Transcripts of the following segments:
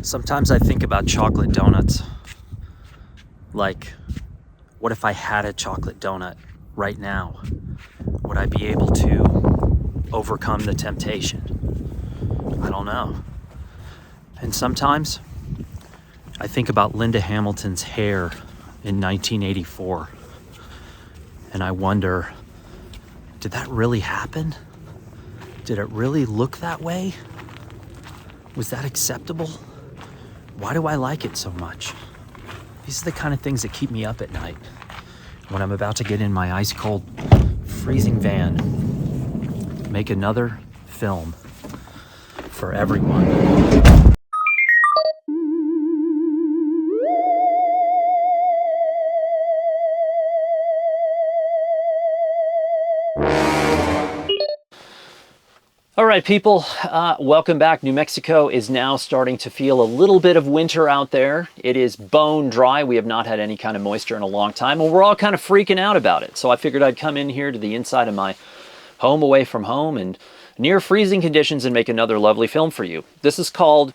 Sometimes I think about chocolate donuts. Like, what if I had a chocolate donut right now? Would I be able to overcome the temptation? I don't know. And sometimes I think about Linda Hamilton's hair in 1984. And I wonder, did that really happen? Did it really look that way? Was that acceptable? Why do I like it so much? These are the kind of things that keep me up at night when I'm about to get in my ice cold, freezing van, make another film for everyone. All right, people, welcome back. New Mexico is now starting to feel a little bit of winter out there. It is bone dry. We have not had any kind of moisture in a long time, and we're all kind of freaking out about it. So I figured I'd come in here to the inside of my home away from home and near freezing conditions and make another lovely film for you. This is called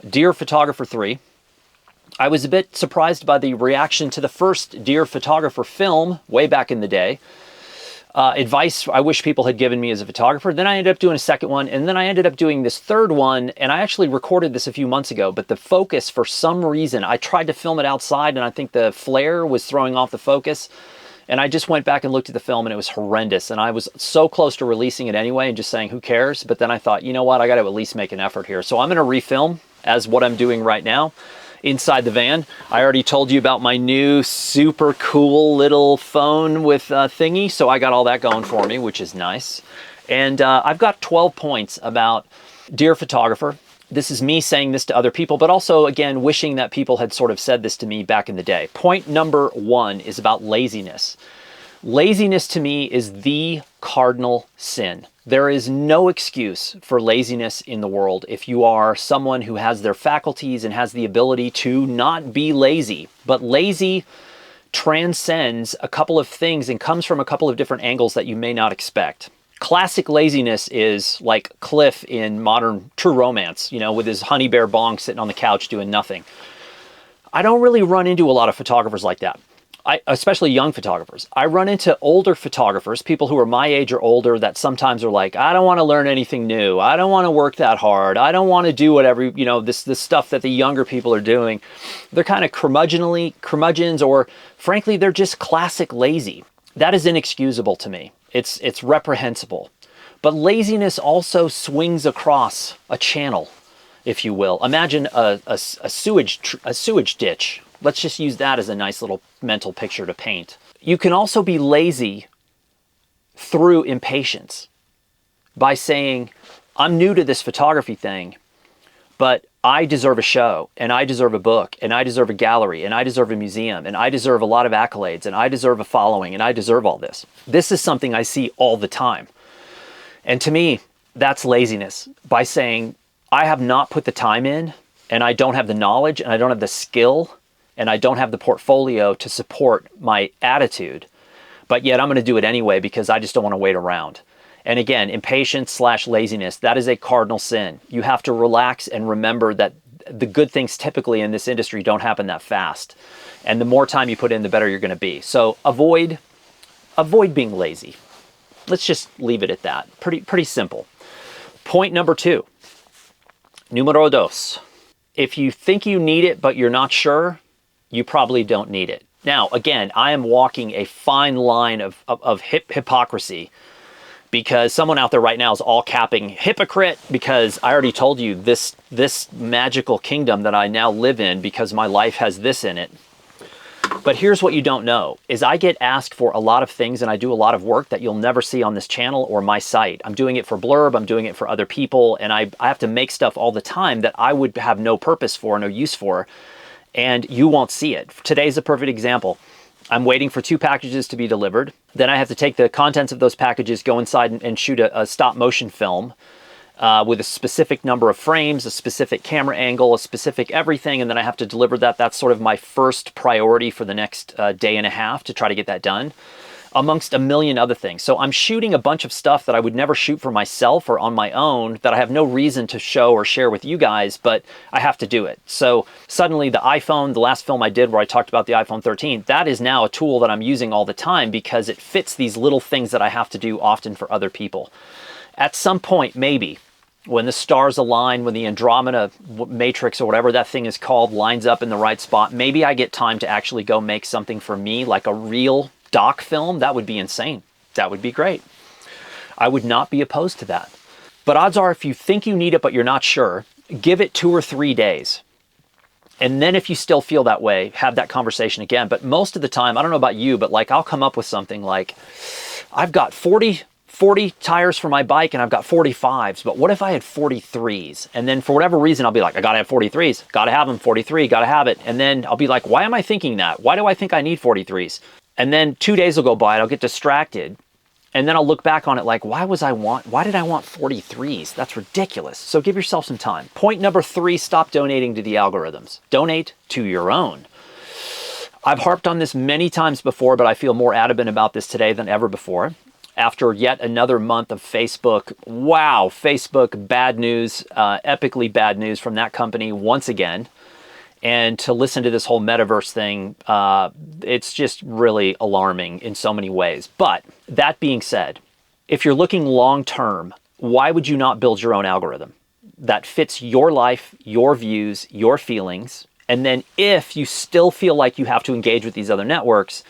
Dear Photographer 3. I was a bit surprised by the reaction to the first Dear Photographer film way back in the day. Advice I wish people had given me as a photographer. Then I ended up doing a second one, and then I ended up doing this third one, and I actually recorded this a few months ago, but the focus, for some reason, I tried to film it outside, and I think the flare was throwing off the focus, and I just went back and looked at the film, and it was horrendous, and I was so close to releasing it anyway and just saying, who cares? But then I thought, you know what, I got to at least make an effort here. So I'm going to refilm as what I'm doing right now inside the van. I already told you about my new super cool little phone with thingy, so I got all that going for me, which is nice. And I've got 12 points about Dear Photographer. This is me saying this to other people, but also, again, wishing that people had sort of said this to me back in the day. Point number 1 is about laziness. Laziness to me is the cardinal sin. There is no excuse for laziness in the world if you are someone who has their faculties and has the ability to not be lazy. But lazy transcends a couple of things and comes from a couple of different angles that you may not expect. Classic laziness is like Cliff in modern True Romance, you know, with his honey bear bong sitting on the couch doing nothing. I don't really run into a lot of photographers like that. Especially young photographers. I run into older photographers, people who are my age or older, that sometimes are like, I don't want to learn anything new. I don't want to work that hard. I don't want to do whatever, you know, this stuff that the younger people are doing. They're kind of curmudgeons, or frankly, they're just classic lazy. That is inexcusable to me. It's reprehensible. But laziness also swings across a channel, if you will. Imagine a sewage ditch. Let's just use that as a nice little mental picture to paint. You can also be lazy through impatience by saying, I'm new to this photography thing, but I deserve a show, and I deserve a book, and I deserve a gallery, and I deserve a museum, and I deserve a lot of accolades, and I deserve a following, and I deserve all this. This is something I see all the time. And to me, that's laziness, by saying, I have not put the time in, and I don't have the knowledge, and I don't have the skill, and I don't have the portfolio to support my attitude, but yet I'm going to do it anyway because I just don't want to wait around. And again, impatience / laziness, that is a cardinal sin. You have to relax and remember that the good things typically in this industry don't happen that fast. And the more time you put in, the better you're going to be. So avoid being lazy. Let's just leave it at that. Pretty simple. Point number 2. Numero dos. If you think you need it, but you're not sure, you probably don't need it. Now, again, I am walking a fine line of hypocrisy, because someone out there right now is all capping hypocrite, because I already told you this magical kingdom that I now live in because my life has this in it. But here's what you don't know, is I get asked for a lot of things, and I do a lot of work that you'll never see on this channel or my site. I'm doing it for Blurb, I'm doing it for other people, and I have to make stuff all the time that I would have no purpose for, no use for, and you won't see it. Today's a perfect example. I'm waiting for 2 packages to be delivered. Then I have to take the contents of those packages, go inside and shoot a stop motion film with a specific number of frames, a specific camera angle, a specific everything, and then I have to deliver that. That's sort of my first priority for the next day and a half to try to get that done. amongst a million other things. So I'm shooting a bunch of stuff that I would never shoot for myself or on my own, that I have no reason to show or share with you guys, but I have to do it. So suddenly the iPhone, the last film I did where I talked about the iPhone 13, that is now a tool that I'm using all the time because it fits these little things that I have to do often for other people. At some point, maybe, when the stars align, when the Andromeda matrix or whatever that thing is called lines up in the right spot, maybe I get time to actually go make something for me, like a real doc film. That would be insane. That would be great. I would not be opposed to that. But odds are, if you think you need it but you're not sure, give it 2 or 3 days. And then if you still feel that way, have that conversation again. But most of the time, I don't know about you, but like I'll come up with something like, I've got 40 tires for my bike and I've got 45s, but what if I had 43s? And then for whatever reason, I'll be like, I gotta have 43s, gotta have them, 43, gotta have it. And then I'll be like, why am I thinking that? Why do I think I need 43s? And then 2 days will go by and I'll get distracted. And then I'll look back on it like, why did I want 43s? That's ridiculous. So give yourself some time. Point number 3, stop donating to the algorithms. Donate to your own. I've harped on this many times before, but I feel more adamant about this today than ever before. After yet another month of Facebook, wow, Facebook bad news, epically bad news from that company once again. And to listen to this whole metaverse thing, it's just really alarming in so many ways. But that being said, if you're looking long term, why would you not build your own algorithm that fits your life, your views, your feelings? And then if you still feel like you have to engage with these other networks,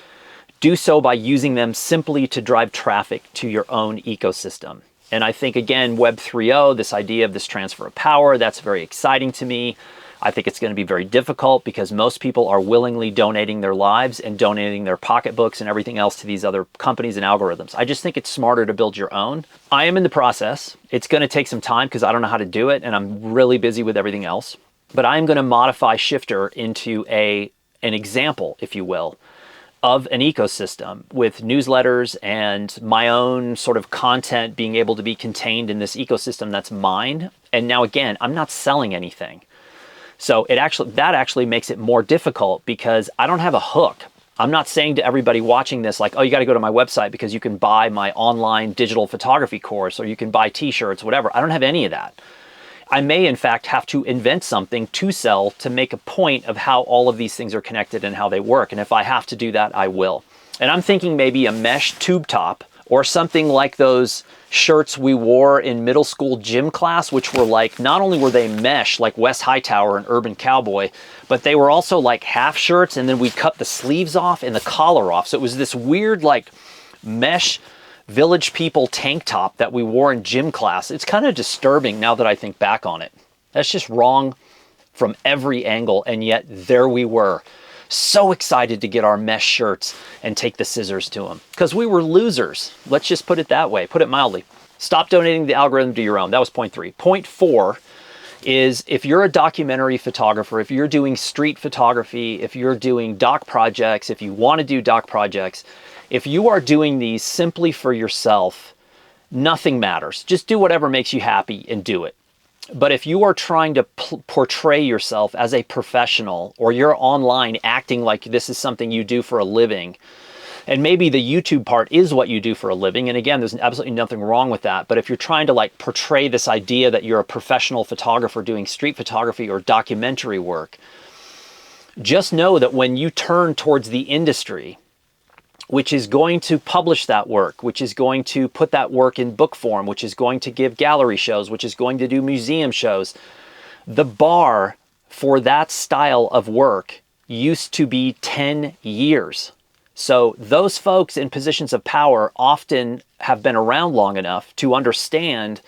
do so by using them simply to drive traffic to your own ecosystem. And I think, again, Web 3.0, this idea of this transfer of power, that's very exciting to me. I think it's going to be very difficult because most people are willingly donating their lives and donating their pocketbooks and everything else to these other companies and algorithms. I just think it's smarter to build your own. I am in the process. It's going to take some time because I don't know how to do it and I'm really busy with everything else. But I'm going to modify Shifter into an example, if you will, of an ecosystem with newsletters and my own sort of content being able to be contained in this ecosystem that's mine. And now again, I'm not selling anything. So that actually makes it more difficult because I don't have a hook. I'm not saying to everybody watching this like, oh, you got to go to my website because you can buy my online digital photography course or you can buy t-shirts, whatever. I don't have any of that. I may, in fact, have to invent something to sell to make a point of how all of these things are connected and how they work. And if I have to do that, I will. And I'm thinking maybe a mesh tube top or something like those shirts we wore in middle school gym class, which were like, not only were they mesh like West Hightower and Urban Cowboy, but they were also like half shirts and then we cut the sleeves off and the collar off. So it was this weird like mesh Village People tank top that we wore in gym class. It's kind of disturbing now that I think back on it. That's just wrong from every angle, and yet there we were. So excited to get our mesh shirts and take the scissors to them. Because we were losers. Let's just put it that way, put it mildly. Stop donating the algorithm to your own. That was point 3. Point 4 is if you're a documentary photographer, if you're doing street photography, if you're doing doc projects, if you want to do doc projects, if you are doing these simply for yourself, nothing matters. Just do whatever makes you happy and do it. But if you are trying to portray yourself as a professional or you're online acting like this is something you do for a living, and maybe the YouTube part is what you do for a living, and again, there's absolutely nothing wrong with that, but if you're trying to like portray this idea that you're a professional photographer doing street photography or documentary work, just know that when you turn towards the industry, which is going to publish that work, which is going to put that work in book form, which is going to give gallery shows, which is going to do museum shows. The bar for that style of work used to be 10 years. So those folks in positions of power often have been around long enough to understand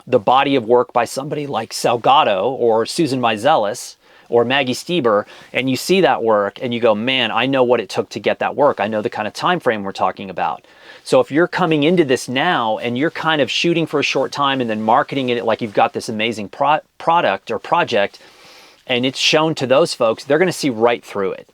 the body of work by somebody like Salgado or Susan Meiselas or Maggie Stieber, and you see that work and you go, man, I know what it took to get that work. I know the kind of time frame we're talking about. So if you're coming into this now and you're kind of shooting for a short time and then marketing it like you've got this amazing product or project, and it's shown to those folks, they're going to see right through it.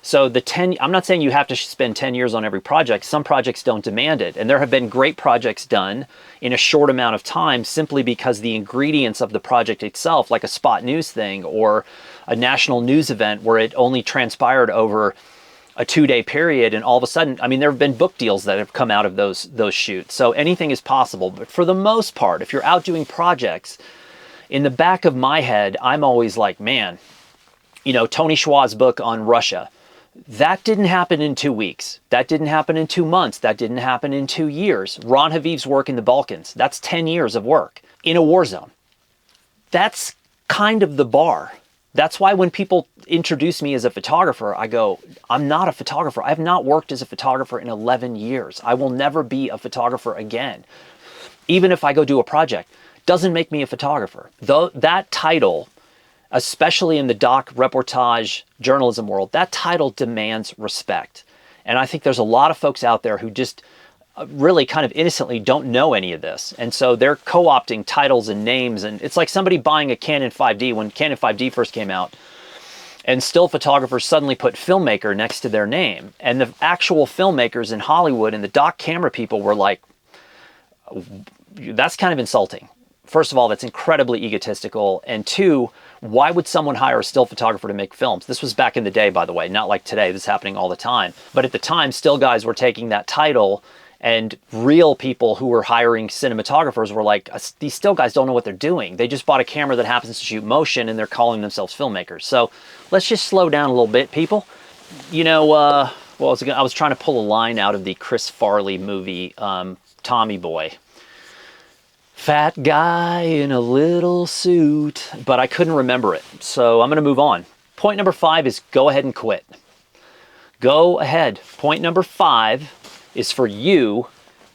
So I'm not saying you have to spend 10 years on every project. Some projects don't demand it. And there have been great projects done in a short amount of time simply because the ingredients of the project itself, like a spot news thing or a national news event where it only transpired over a 2-day period, and all of a sudden, I mean, there have been book deals that have come out of those shoots. So anything is possible. But for the most part, if you're out doing projects, in the back of my head, I'm always like, man, you know, Tony Schwa's book on Russia, that didn't happen in 2 weeks. That didn't happen in 2 months. That didn't happen in 2 years. Ron Haviv's work in the Balkans, that's 10 years of work in a war zone. That's kind of the bar. That's why when people introduce me as a photographer, I go, I'm not a photographer. I have not worked as a photographer in 11 years. I will never be a photographer again. Even if I go do a project, doesn't make me a photographer. Though that title, especially in the doc reportage journalism world, that title demands respect. And I think there's a lot of folks out there who just really kind of innocently don't know any of this. And so they're co-opting titles and names. And it's like somebody buying a Canon 5D when Canon 5D first came out, and still photographers suddenly put filmmaker next to their name. And the actual filmmakers in Hollywood and the doc camera people were like, that's kind of insulting. First of all, that's incredibly egotistical. And two, why would someone hire a still photographer to make films? This was back in the day, by the way, not like today. This is happening all the time. But at the time, still guys were taking that title, and real people who were hiring cinematographers were like, these still guys don't know what they're doing. They just bought a camera that happens to shoot motion, and they're calling themselves filmmakers. So let's just slow down a little bit, people. You know, well, I was trying to pull a line out of the Chris Farley movie, Tommy Boy. Fat guy in a little suit, but I couldn't remember it. So I'm going to move on. Point number 5 is go ahead and quit. Go ahead. Point number 5 is for you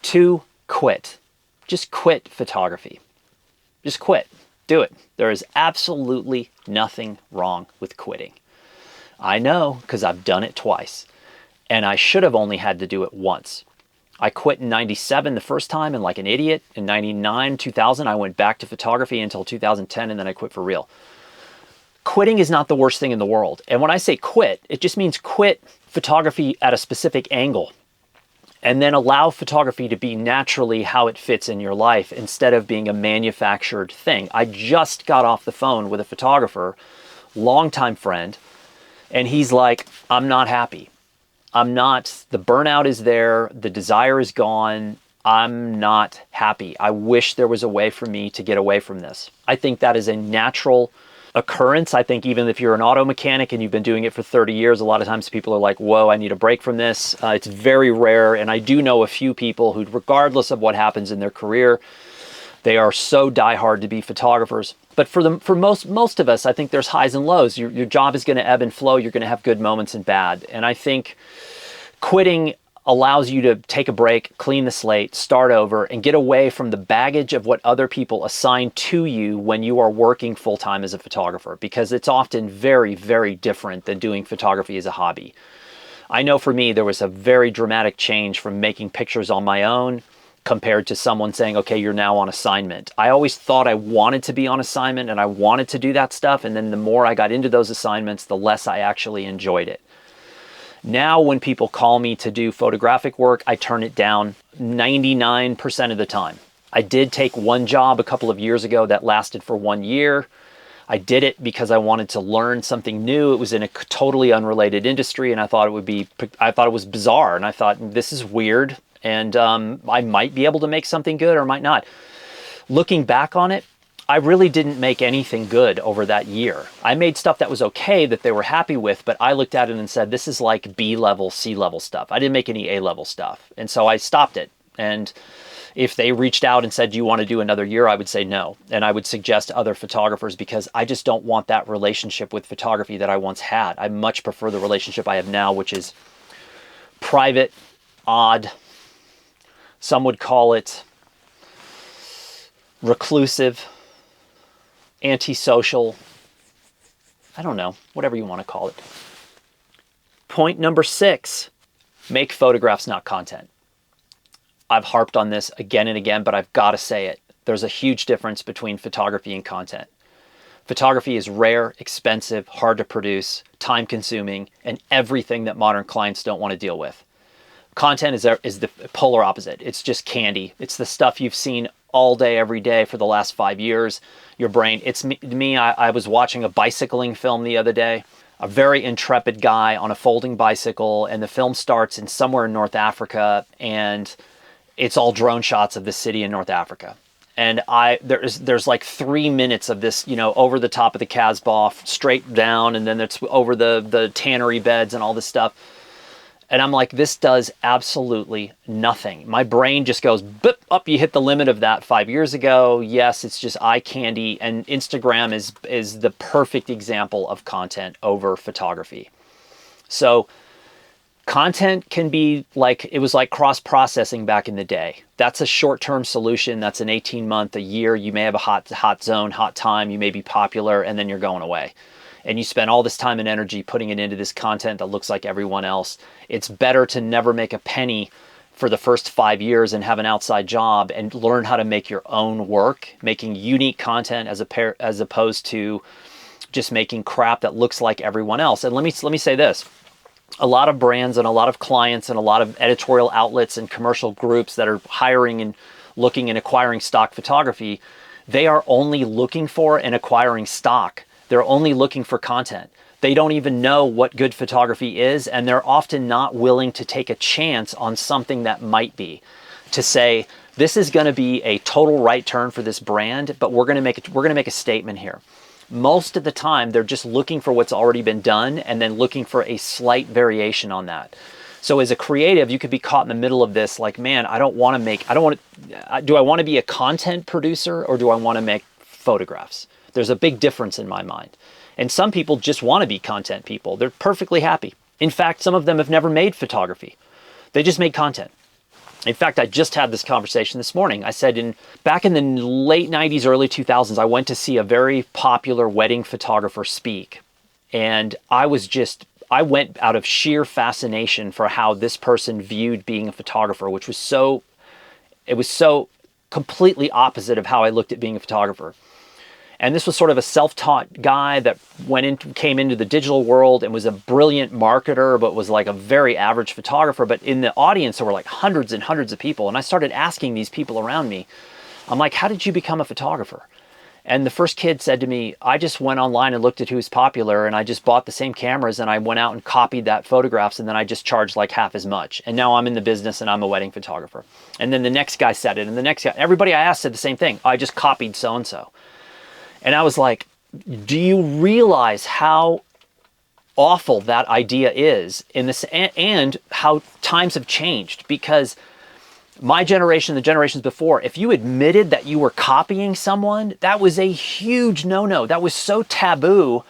to quit. Just quit photography. Just quit. Do it. There is absolutely nothing wrong with quitting. I know, because I've done it twice. And I should have only had to do it once. I quit in 97 the first time, and like an idiot. In 99, 2000, I went back to photography until 2010, and then I quit for real. Quitting is not the worst thing in the world. And when I say quit, it just means quit photography at a specific angle, and then allow photography to be naturally how it fits in your life instead of being a manufactured thing. I just got off the phone with a photographer, longtime friend, and he's like, I'm not happy. The burnout is there, the desire is gone, I'm not happy. I wish there was a way for me to get away from this. I think that is a natural occurrence. I think even if you're an auto mechanic and you've been doing it for 30 years, a lot of times people are like, whoa, I need a break from this. It's very rare, and I do know a few people who, regardless of what happens in their career, they are so diehard to be photographers. But for most of us, I think there's highs and lows. Your job is going to ebb and flow. You're going to have good moments and bad. And I think quitting allows you to take a break, clean the slate, start over, and get away from the baggage of what other people assign to you when you are working full-time as a photographer, because it's often very, very different than doing photography as a hobby. I know for me, there was a very dramatic change from making pictures on my own compared to someone saying, okay, you're now on assignment. I always thought I wanted to be on assignment and I wanted to do that stuff. And then the more I got into those assignments, the less I actually enjoyed it. Now, when people call me to do photographic work, I turn it down 99% of the time. I did take one job a couple of years ago that lasted for 1 year. I did it because I wanted to learn something new. It was in a totally unrelated industry, and I thought it was bizarre, and I thought, this is weird, and I might be able to make something good or might not. Looking back on it, I really didn't make anything good over that year. I made stuff that was okay, that they were happy with, but I looked at it and said, this is like B-level, C-level stuff. I didn't make any A-level stuff. And so I stopped it. And if they reached out and said, do you want to do another year? I would say no. And I would suggest other photographers, because I just don't want that relationship with photography that I once had. I much prefer the relationship I have now, which is private, odd. Some would call it reclusive, antisocial. I don't know, whatever you want to call it. Point number 6, make photographs, not content. I've harped on this again and again, but I've got to say it. There's a huge difference between photography and content. Photography is rare, expensive, hard to produce, time-consuming, and everything that modern clients don't want to deal with. Content is the polar opposite. It's just candy. It's the stuff you've seen all day, every day for the last 5 years. Your brain, it's me. I was watching a bicycling film the other day. a very intrepid guy on a folding bicycle, and the film starts in somewhere in North Africa, and it's all drone shots of the city in North Africa. And there's like 3 minutes of this, you know, over the top of the Casbah, straight down, and then it's over the tannery beds and all this stuff. And I'm like, this does absolutely nothing. My brain just goes, boop, up, you hit the limit of that 5 years ago. Yes, it's just eye candy. And Instagram is the perfect example of content over photography. So content can be like, it was like cross-processing back in the day. That's a short-term solution. That's an 18-month, a year. You may have a hot zone, hot time. You may be popular, and then you're going away. And you spend all this time and energy putting it into this content that looks like everyone else. It's better to never make a penny for the first 5 years and have an outside job and learn how to make your own work, making unique content as opposed to just making crap that looks like everyone else. And let me say this. A lot of brands and a lot of clients and a lot of editorial outlets and commercial groups that are hiring and looking and acquiring stock photography, they are only looking for and acquiring stock. They're only looking for content. They don't even know what good photography is, and they're often not willing to take a chance on something that might be. To say, this is going to be a total right turn for this brand, but we're going to make a statement here. Most of the time, they're just looking for what's already been done and then looking for a slight variation on that. So as a creative, you could be caught in the middle of this, like, man, do I want to be a content producer, or do I want to make photographs? There's a big difference in my mind. And some people just want to be content people. They're perfectly happy. In fact, some of them have never made photography. They just make content. In fact, I just had this conversation this morning. I said back in the late 90s, early 2000s, I went to see a very popular wedding photographer speak. And I went out of sheer fascination for how this person viewed being a photographer, which was so completely opposite of how I looked at being a photographer. And this was sort of a self-taught guy that came into the digital world and was a brilliant marketer, but was like a very average photographer. But in the audience, there were like hundreds and hundreds of people. And I started asking these people around me, I'm like, how did you become a photographer? And the first kid said to me, I just went online and looked at who's popular, and I just bought the same cameras, and I went out and copied that photographs, and then I just charged like half as much. And now I'm in the business and I'm a wedding photographer. And then the next guy said it, and the next guy, everybody I asked said the same thing. I just copied so-and-so. And I was like, do you realize how awful that idea is in this, and how times have changed? Because my generation, the generations before, if you admitted that you were copying someone, that was a huge no-no. That was so taboo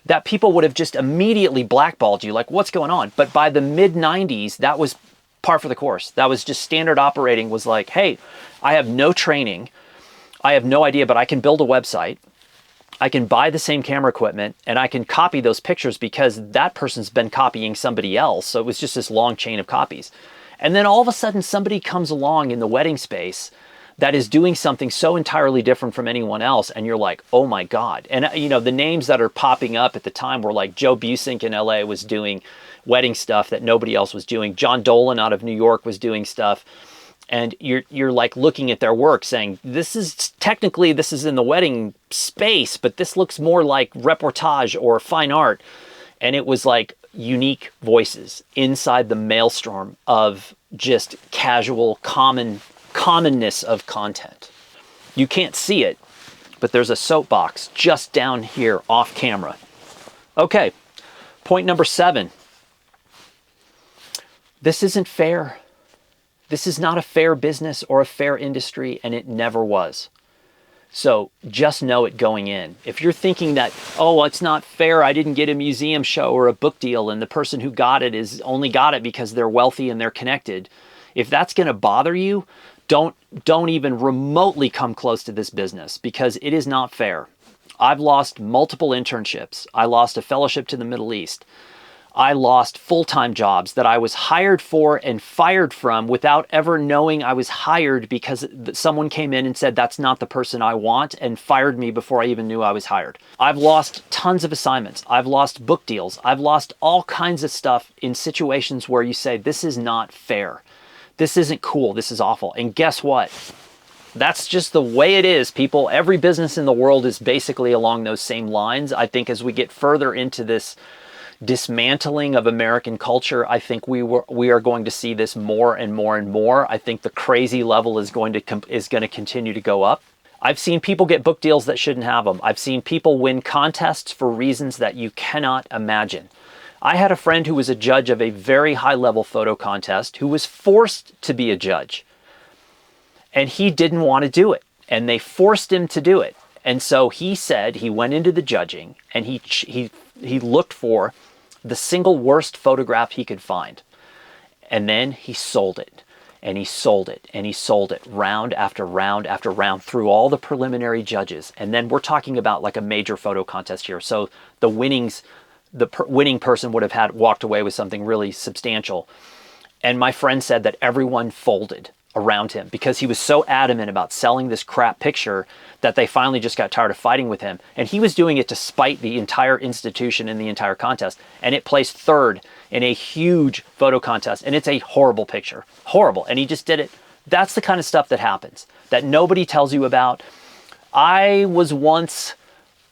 that people would have just immediately blackballed you, like, what's going on? But by the mid-90s, that was par for the course. That was just standard operating, was like, hey, I have no training. I have no idea, but I can build a website. I can buy the same camera equipment, and I can copy those pictures because that person's been copying somebody else. So it was just this long chain of copies. And then all of a sudden somebody comes along in the wedding space that is doing something so entirely different from anyone else. And you're like, oh my God. And you know, the names that are popping up at the time were like Joe Busink in LA was doing wedding stuff that nobody else was doing. John Dolan out of New York was doing stuff. And you're like looking at their work saying, this is in the wedding space, but this looks more like reportage or fine art. And it was like unique voices inside the maelstrom of just casual commonness of content. You can't see it, but there's a soapbox just down here off camera. Okay, point number 7. This isn't fair. This is not a fair business or a fair industry, and it never was. So just know it going in. If you're thinking that, oh, it's not fair, I didn't get a museum show or a book deal, and the person who got it only got it because they're wealthy and they're connected, if that's going to bother you, don't even remotely come close to this business, because it is not fair. I've lost multiple internships. I lost a fellowship to the Middle East. I lost full-time jobs that I was hired for and fired from without ever knowing I was hired, because someone came in and said, that's not the person I want, and fired me before I even knew I was hired. I've lost tons of assignments. I've lost book deals. I've lost all kinds of stuff in situations where you say, this is not fair. This isn't cool. This is awful. And guess what? That's just the way it is, people. Every business in the world is basically along those same lines. I think as we get further into this dismantling of American culture, I think we are going to see this more and more and more. I think the crazy level is going to continue to go up. I've seen people get book deals that shouldn't have them. I've seen people win contests for reasons that you cannot imagine. I had a friend who was a judge of a very high-level photo contest who was forced to be a judge. And he didn't want to do it. And they forced him to do it. And so he said he went into the judging and he looked for the single worst photograph he could find. And then he sold it. And he sold it. And he sold it round after round after round through all the preliminary judges. And then we're talking about like a major photo contest here. So the winning person would have walked away with something really substantial. And my friend said that everyone folded around him because he was so adamant about selling this crap picture that they finally just got tired of fighting with him. And he was doing it to spite the entire institution and the entire contest. And it placed third in a huge photo contest. And it's a horrible picture. Horrible. And he just did it. That's the kind of stuff that happens that nobody tells you about. I was once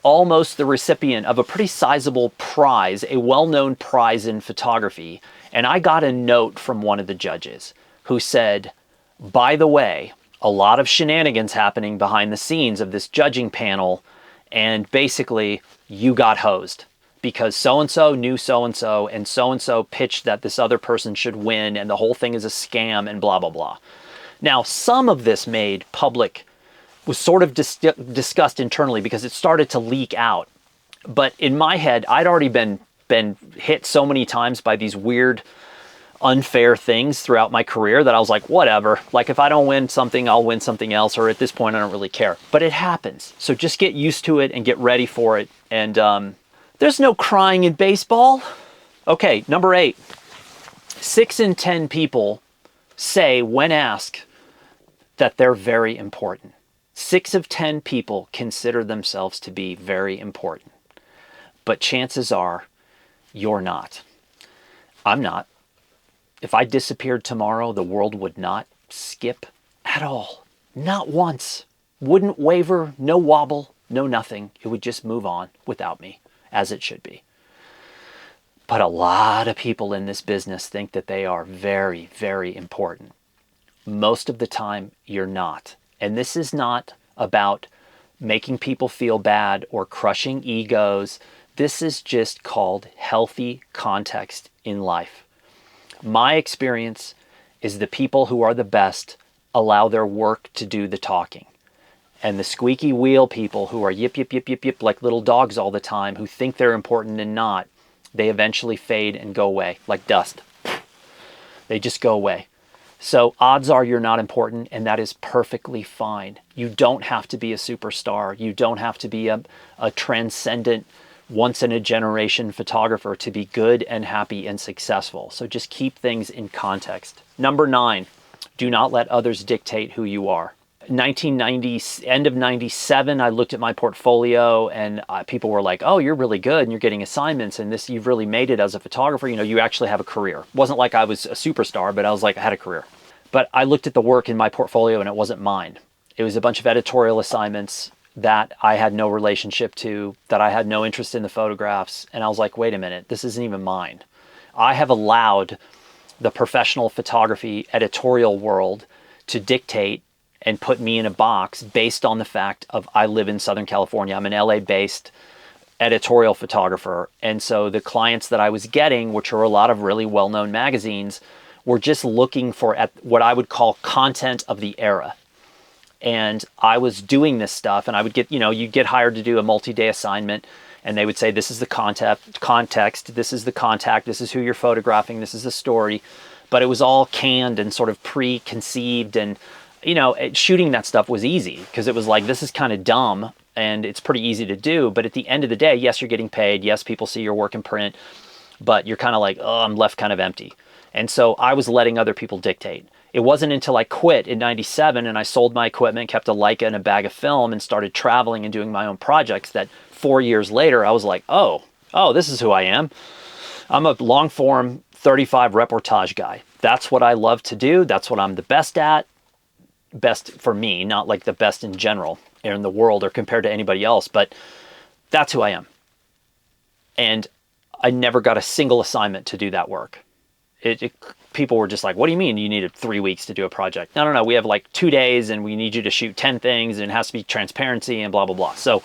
almost the recipient of a pretty sizable prize, a well-known prize in photography. And I got a note from one of the judges who said, by the way, a lot of shenanigans happening behind the scenes of this judging panel, and basically you got hosed because so-and-so knew so-and-so, and so-and-so pitched that this other person should win, and the whole thing is a scam, and blah, blah, blah. Now, some of this made public, was sort of discussed internally because it started to leak out. But in my head, I'd already been hit so many times by these weird, unfair things throughout my career that I was like, whatever. Like if I don't win something, I'll win something else. Or at this point, I don't really care. But it happens. So just get used to it and get ready for it. And there's no crying in baseball. Okay, number 8. 6 in 10 people say when asked that they're very important. 6 of 10 people consider themselves to be very important. But chances are you're not. I'm not. If I disappeared tomorrow, the world would not skip at all. Not once. Wouldn't waver, no wobble, no nothing. It would just move on without me, as it should be. But a lot of people in this business think that they are very, very important. Most of the time, you're not. And this is not about making people feel bad or crushing egos. This is just called healthy context in life. My experience is the people who are the best allow their work to do the talking. And the squeaky wheel people who are yip, yip, yip, yip, yip, like little dogs all the time, who think they're important and not, they eventually fade and go away like dust. They just go away. So odds are you're not important, and that is perfectly fine. You don't have to be a superstar. You don't have to be a transcendent, once-in-a-generation photographer to be good and happy and successful. So just keep things in context. Number 9, do not let others dictate who you are. 1990, end of 97, I looked at my portfolio and people were like, oh, you're really good and you're getting assignments and this, you've really made it as a photographer. You know, you actually have a career. It wasn't like I was a superstar, but I was like, I had a career. But I looked at the work in my portfolio and it wasn't mine. It was a bunch of editorial assignments that I had no relationship to, that I had no interest in the photographs. And I was like, wait a minute, this isn't even mine. I have allowed the professional photography editorial world to dictate and put me in a box based on the fact of I live in Southern California. I'm an LA-based editorial photographer. And so the clients that I was getting, which are a lot of really well-known magazines, were just looking for at what I would call content of the era. And I was doing this stuff and I would get, you know, you'd get hired to do a multi-day assignment and they would say, this is the context, this is the contact, this is who you're photographing, this is the story. But it was all canned and sort of preconceived, and, you know, shooting that stuff was easy because it was like, this is kind of dumb and it's pretty easy to do. But at the end of the day, yes, you're getting paid. Yes, people see your work in print, but you're kind of like, oh, I'm left kind of empty. And so I was letting other people dictate. It wasn't until I quit in 97 and I sold my equipment, kept a Leica and a bag of film and started traveling and doing my own projects that 4 years later, I was like, oh, this is who I am. I'm a long form 35 reportage guy. That's what I love to do. That's what I'm the best at. best for me, not like the best in general in the world or compared to anybody else, but that's who I am. And I never got a single assignment to do that work. People were just like, what do you mean you needed 3 weeks to do a project? No. We have like 2 days and we need you to shoot 10 things and it has to be transparency and blah, blah, blah. So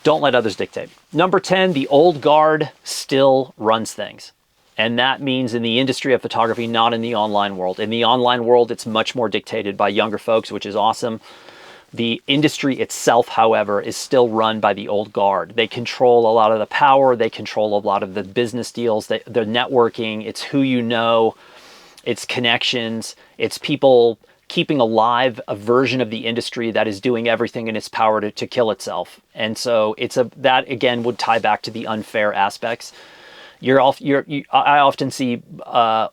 don't let others dictate. Number 10, the old guard still runs things. And that means in the industry of photography, not in the online world. In the online world, it's much more dictated by younger folks, which is awesome. The industry itself, however, is still run by the old guard. They control a lot of the power. They control a lot of the business deals, the networking. It's who you know. It's connections. It's people keeping alive a version of the industry that is doing everything in its power to kill itself. And so that, again, would tie back to the unfair aspects. I often see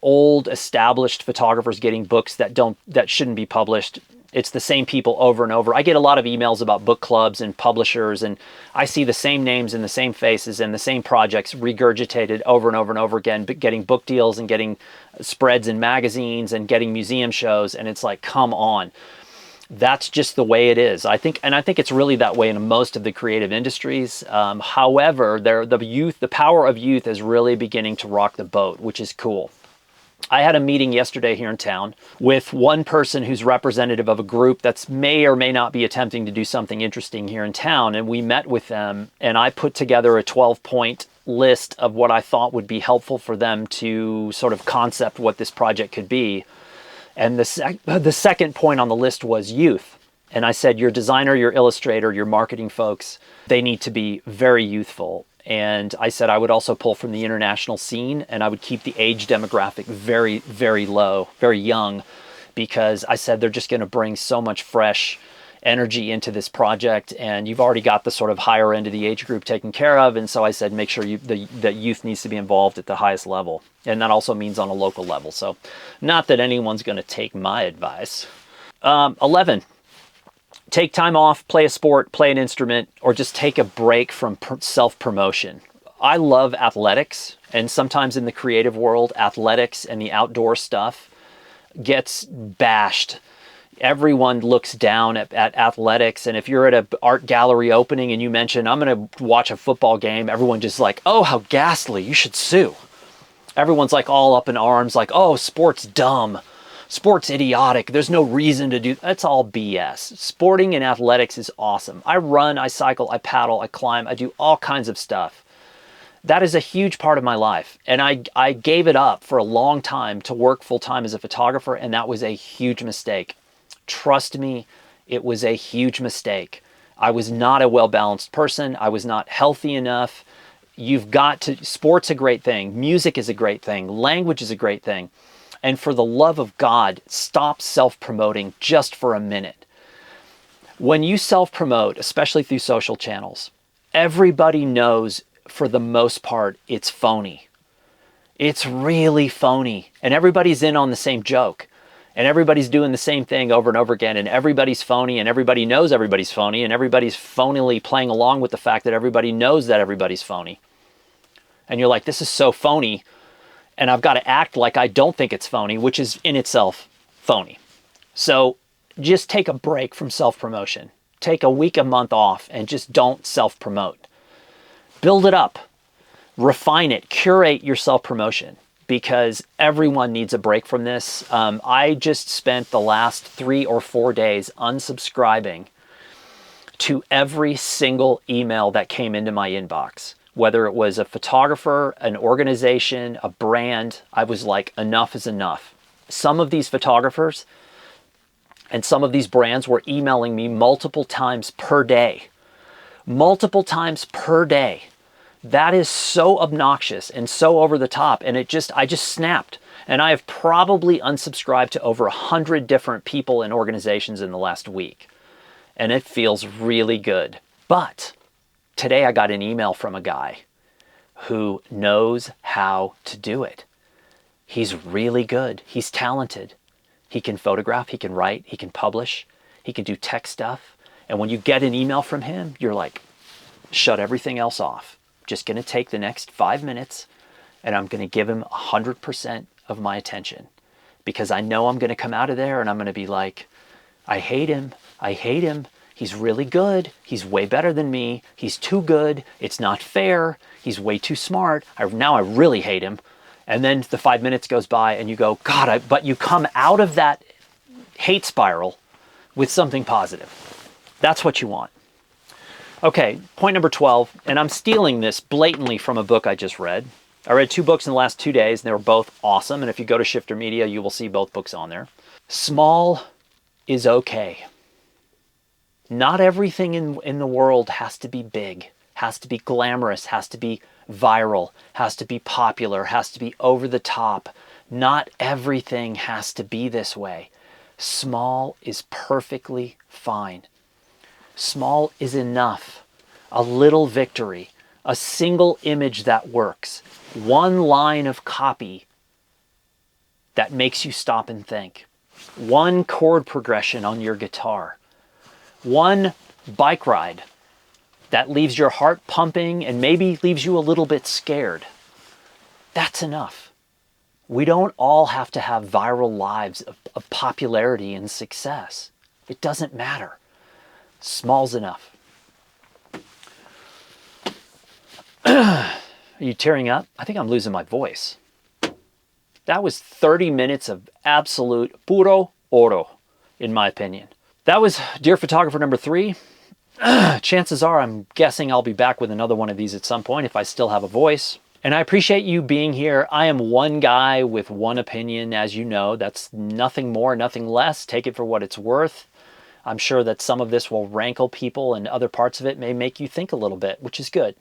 old established photographers getting books that shouldn't be published. It's the same people over and over. I get a lot of emails about book clubs and publishers, and I see the same names and the same faces and the same projects regurgitated over and over and over again, but getting book deals and getting spreads in magazines and getting museum shows. And it's like, come on. That's just the way it is. I think it's really that way in most of the creative industries. However, the power of youth is really beginning to rock the boat, which is cool. I had a meeting yesterday here in town with one person who's representative of a group that's may or may not be attempting to do something interesting here in town. And we met with them and I put together a 12-point list of what I thought would be helpful for them to sort of concept what this project could be. And the second point on the list was youth. And I said, your designer, your illustrator, your marketing folks, they need to be very youthful. And I said I would also pull from the international scene and I would keep the age demographic very, very low, very young, because I said they're just going to bring so much fresh energy into this project and you've already got the sort of higher end of the age group taken care of. And so I said, make sure that youth needs to be involved at the highest level. And that also means on a local level. So not that anyone's going to take my advice. 11. Take time off, play a sport, play an instrument, or just take a break from self-promotion. I love athletics, and sometimes in the creative world, athletics and the outdoor stuff gets bashed. Everyone looks down at athletics, and if you're at an art gallery opening and you mention, I'm going to watch a football game, everyone just like, oh, how ghastly, you should sue. Everyone's like all up in arms, like, oh, sport's dumb. Sport's idiotic. There's no reason to do. That's all BS. Sporting and athletics is awesome. I run, I cycle, I paddle, I climb, I do all kinds of stuff. That is a huge part of my life. And I gave it up for a long time to work full time as a photographer. And that was a huge mistake. Trust me, it was a huge mistake. I was not a well-balanced person. I was not healthy enough. Sport's a great thing. Music is a great thing. Language is a great thing. And for the love of God, stop self-promoting just for a minute. When you self-promote, especially through social channels, everybody knows for the most part it's phony. It's really phony. And everybody's in on the same joke. And everybody's doing the same thing over and over again. And everybody's phony and everybody knows everybody's phony. And everybody's phonily playing along with the fact that everybody knows that everybody's phony. And you're like, this is so phony. And I've got to act like I don't think it's phony, which is in itself phony. So just take a break from self-promotion. Take a week, a month off, and just don't self-promote. Build it up. Refine it. Curate your self-promotion, because everyone needs a break from this. I just spent the last 3 or 4 days unsubscribing to every single email that came into my inbox. Whether it was a photographer, an organization, a brand, I was like, enough is enough. Some of these photographers and some of these brands were emailing me multiple times per day. Multiple times per day. That is so obnoxious and so over the top. And I just snapped. And I have probably unsubscribed to over 100 different people and organizations in the last week. And it feels really good. But today I got an email from a guy who knows how to do it. He's really good. He's talented. He can photograph, he can write, he can publish, he can do tech stuff. And when you get an email from him, you're like, shut everything else off. Just going to take the next 5 minutes and I'm going to give him 100% of my attention, because I know I'm going to come out of there and I'm going to be like, I hate him. I hate him. He's really good. He's way better than me. He's too good. It's not fair. He's way too smart. Now I really hate him. And then the 5 minutes goes by and you go, God, but you come out of that hate spiral with something positive. That's what you want. Okay, point number 12, and I'm stealing this blatantly from a book I just read. I read 2 books in the last 2 days, and they were both awesome. And if you go to Shifter Media, you will see both books on there. Small is okay. Not everything in the world has to be big, has to be glamorous, has to be viral, has to be popular, has to be over the top. Not everything has to be this way. Small is perfectly fine. Small is enough. A little victory, a single image that works, one line of copy that makes you stop and think, one chord progression on your guitar, one bike ride that leaves your heart pumping and maybe leaves you a little bit scared. That's enough. We don't all have to have viral lives of popularity and success. It doesn't matter. Small's enough. Are you tearing up? I think I'm losing my voice. That was 30 minutes of absolute puro oro, in my opinion. That was Dear Photographer number 3. Chances are, I'm guessing I'll be back with another one of these at some point if I still have a voice. And I appreciate you being here. I am one guy with one opinion, as you know. That's nothing more, nothing less. Take it for what it's worth. I'm sure that some of this will rankle people and other parts of it may make you think a little bit, which is good.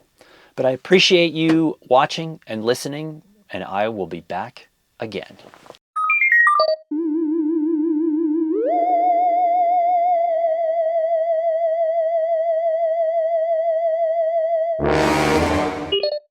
But I appreciate you watching and listening, and I will be back again.